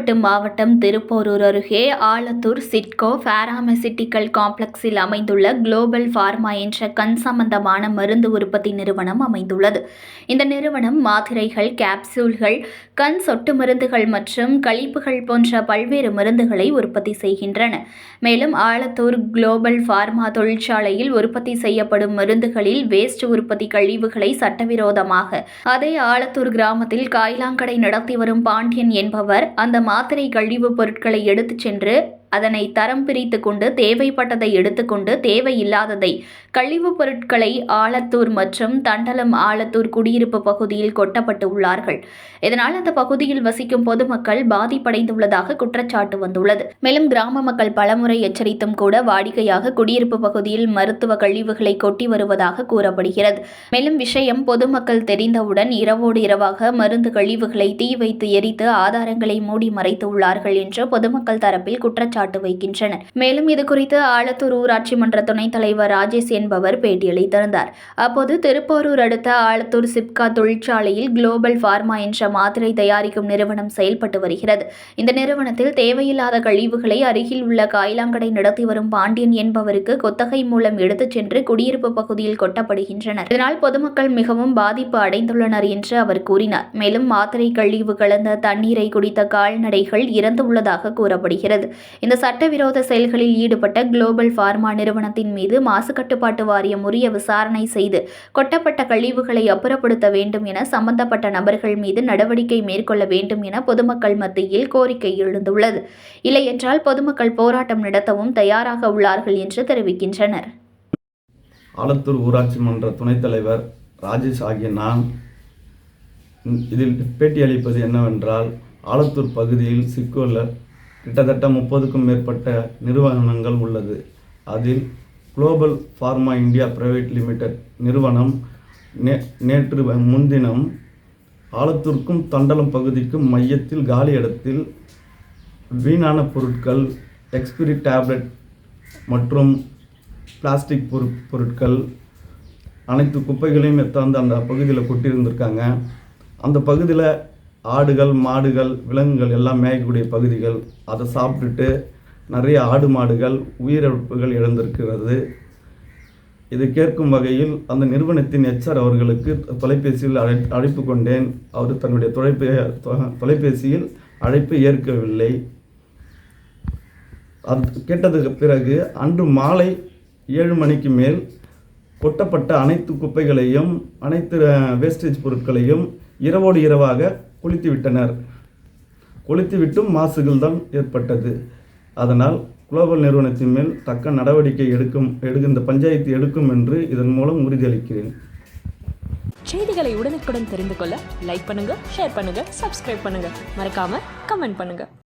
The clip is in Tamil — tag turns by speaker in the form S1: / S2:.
S1: செங்கல்பட்டு மாவட்டம் திருப்போரூர் அருகே ஆலத்தூர் சிட்கோ பாராமெசிட்டிக்கல் காம்ப்ளெக்ஸில் அமைந்துள்ள குளோபல் ஃபார்மா என்ற கண் சம்பந்தமான மருந்து உற்பத்தி நிறுவனம் அமைந்துள்ளது. இந்த நிறுவனம் மாத்திரைகள், கேப்சூல்கள், கண் சொட்டு மருந்துகள் மற்றும் கழிப்புகள் போன்ற பல்வேறு மருந்துகளை உற்பத்தி செய்கின்றன. மேலும் ஆலத்தூர் குளோபல் ஃபார்மா தொழிற்சாலையில் உற்பத்தி செய்யப்படும் மருந்துகளில் வேஸ்ட் உற்பத்தி கழிவுகளை சட்டவிரோதமாக அதே ஆலத்தூர் கிராமத்தில் காய்லாங்கடை நடத்தி வரும் பாண்டியன் என்பவர் அந்த மாத்திரை கழிவுப் பொருட்களை எடுத்துச் சென்று அதனை தரம் பிரித்து கொண்டு தேவைப்பட்டதை எடுத்துக்கொண்டு தேவையில்லாததை கழிவுப் பொருட்களை ஆலத்தூர் மற்றும் தண்டலம் ஆலத்தூர் குடியிருப்பு பகுதியில் கொட்டப்பட்டு உள்ளார்கள். இதனால் அந்த பகுதியில் வசிக்கும் பொதுமக்கள் பாதிப்படைந்துள்ளதாக குற்றச்சாட்டு வந்துள்ளது. மேலும் கிராம மக்கள் பலமுறை எச்சரித்தும் கூட வாடிக்கையாக குடியிருப்பு பகுதியில் மருத்துவ கழிவுகளை கொட்டி வருவதாக கூறப்படுகிறது. மேலும் விஷயம் பொதுமக்கள் தெரிந்தவுடன் இரவோடு இரவாக மருந்து கழிவுகளை தீ வைத்து எரித்து ஆதாரங்களை மூடி மறைத்து உள்ளார்கள் என்று பொதுமக்கள் தரப்பில் குற்றச்சாட்டு வைக்கின்றனர். மேலும் இதுகுறித்து ஆலத்தூர் ஊராட்சி மன்ற துணைத் தலைவர் ராஜேஷ் என்பவர் பேட்டியளித்திருந்தார். அப்போது திருப்போரூர் அடுத்த ஆலத்தூர் சிப்கா தொழிற்சாலையில் குளோபல் ஃபார்மா என்ற மாத்திரை தயாரிக்கும் நிறுவனம் செயல்பட்டு வருகிறது. இந்த நிறுவனத்தில் தேவையில்லாத கழிவுகளை அருகில் உள்ள காய்லாங்கடை நடத்தி வரும் பாண்டியன் என்பவருக்கு கொத்தகை மூலம் எடுத்துச் சென்று குடியிருப்பு பகுதியில் கொட்டப்படுகின்றனர். இதனால் பொதுமக்கள் மிகவும் பாதிப்பு அடைந்துள்ளனர் என்று அவர் கூறினார். மேலும் மாத்திரை கழிவு கலந்த தண்ணீரை குடித்த கால்நடைகள் இறந்துள்ளதாக கூறப்படுகிறது. இந்த சட்டவிரோத செயல்களில் ஈடுபட்ட குளோபல் ஃபார்மா நிறுவனத்தின் மீது மாசு கட்டுப்பாட்டு வாரியம் உரிய விசாரணை செய்து கொட்டப்பட்ட கழிவுகளை அப்புறப்படுத்த வேண்டும் என சம்பந்தப்பட்ட நபர்கள் மீது நடவடிக்கை மேற்கொள்ள வேண்டும் என பொதுமக்கள் மத்தியில் கோரிக்கை எழுந்துள்ளது. இல்லையென்றால் பொதுமக்கள் போராட்டம் நடத்தவும் தயாராக உள்ளார்கள் என்று தெரிவிக்கின்றனர்.
S2: ஆலத்தூர் ஊராட்சி மன்ற துணைத் தலைவர் ராஜேஷ் ஆகிய நான் இதில் பேட்டியளிப்பது என்னவென்றால், ஆலத்தூர் பகுதியில் சிக்கோல கிட்டத்தட்ட 30க்கும் மேற்பட்ட நிறுவனங்கள் உள்ளது. அதில் global pharma India private limited நிறுவனம் நேற்று முன்தினம் ஆலத்தூருக்கும் தண்டலம் பகுதிக்கும் மையத்தில் காலி இடத்தில் வீணான பொருட்கள், எக்ஸ்பிரி டேப்லெட் மற்றும் பிளாஸ்டிக் பொருட்கள் அனைத்து குப்பைகளையும் எத்தாந்து அந்த பகுதியில் கொட்டியிருந்திருக்காங்க. அந்த பகுதியில் ஆடுகள், மாடுகள், விலங்குகள் எல்லாம் மேயக்கூடிய பகுதிகள். அதை சாப்பிட்டுட்டு நிறைய ஆடு மாடுகள் உயிரிழப்புகள் இழந்திருக்கிறது. இதை கேட்கும் வகையில் அந்த நிறுவனத்தின் HR அவர்களுக்கு தொலைபேசியில் அழைப்பு கொண்டேன். அவர் தன்னுடைய தொலைபேசியில் அழைப்பை ஏற்கவில்லை. அது கேட்டதுக்கு பிறகு அன்று மாலை 7 மணிக்கு மேல் கொட்டப்பட்ட அனைத்து குப்பைகளையும், அனைத்து வேஸ்டேஜ் பொருட்களையும் இரவோடு இரவாக கொளுத்திவிட்டனர். கொளுத்திவிட்டும் மாசுகள் தான் ஏற்பட்டது. அதனால் குளோபல் நிறுவனத்தின் மேல் தக்க நடவடிக்கை இந்த பஞ்சாயத்து எடுக்கும் என்று இதன் மூலம் உறுதியளிக்கிறேன்.
S3: செய்திகளை உடனுக்குடன் தெரிந்து கொள்ள லைக் பண்ணுங்க, ஷேர் பண்ணுங்க, சப்ஸ்கிரைப் பண்ணுங்க, மறக்காம கமெண்ட் பண்ணுங்க.